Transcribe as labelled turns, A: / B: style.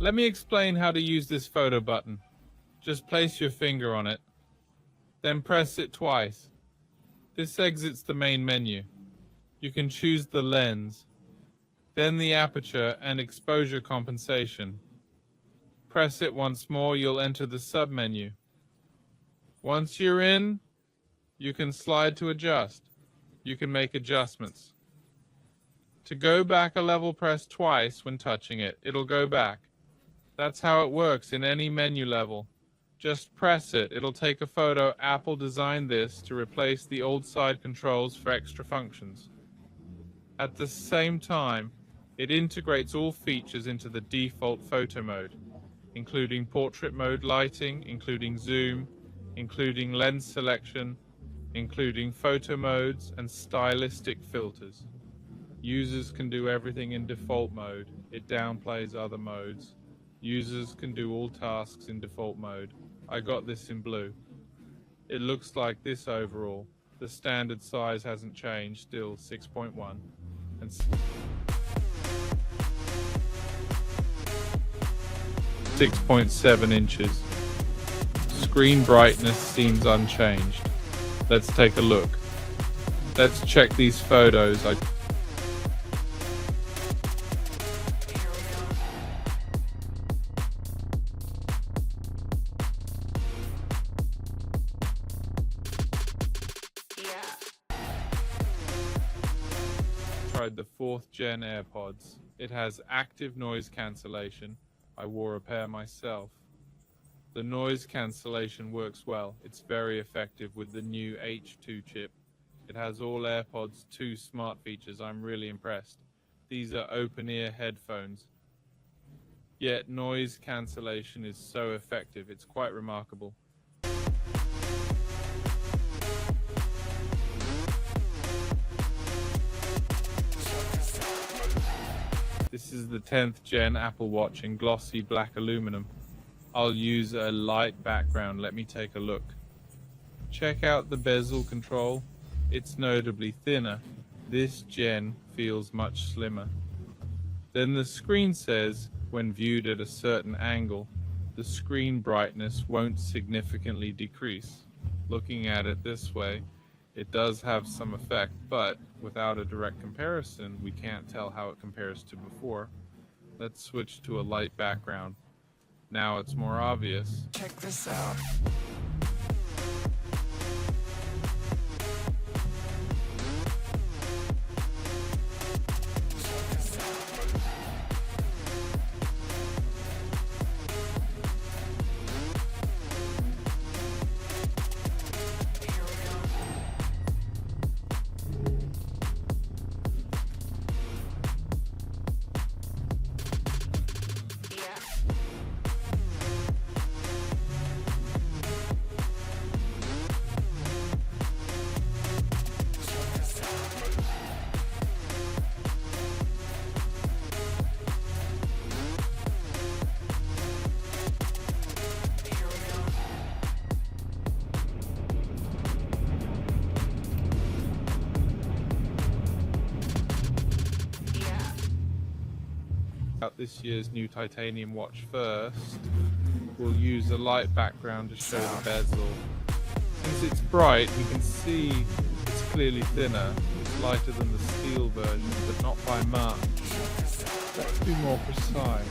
A: Let me explain how to use this photo button. Just place your finger on it, then press it twice. This exits the main menu. You can choose the lens, then the aperture and exposure compensation. Press it once more, you'll enter the submenu. Once you're in, you can slide to adjust. You can make adjustments. To go back a level, press twice when touching it. It'll go back. That's how it works in any menu level. Just press it. It'll take a photo. Apple designed this to replace the old side controls for extra functions. At the same time, it integrates all features into the default photo mode, including portrait mode lighting, including zoom, including lens selection, including photo modes and stylistic filters. Users can do everything in default mode. It downplays other modes. Users can do all tasks in default mode. I got this in blue. It looks like this overall. The standard size hasn't changed, still 6.1. And 6.7 inches. Screen brightness seems unchanged. Let's take a look. Let's check these photos. Tried the 4th gen AirPods. It has active noise cancellation. I wore a pair myself. The noise cancellation works well. It's very effective with the new H2 chip. It has all AirPods 2 smart features. I'm really impressed. These are open-ear headphones. Yet noise cancellation is so effective. It's quite remarkable. This is the 10th gen Apple Watch in glossy black aluminum. I'll use a light background. Let me take a look. Check out the bezel control. It's notably thinner. This gen feels much slimmer. Then the screen says, when viewed at a certain angle, the screen brightness won't significantly decrease. Looking at it this way, it does have some effect, but without a direct comparison, we can't tell how it compares to before. Let's switch to a light background. Now it's more obvious.
B: Check this out.
A: Out this year's new titanium watch first. We'll use a light background to show the bezel. Since it's bright, we can see it's clearly thinner. It's lighter than the steel version, but not by much. Let's be more precise.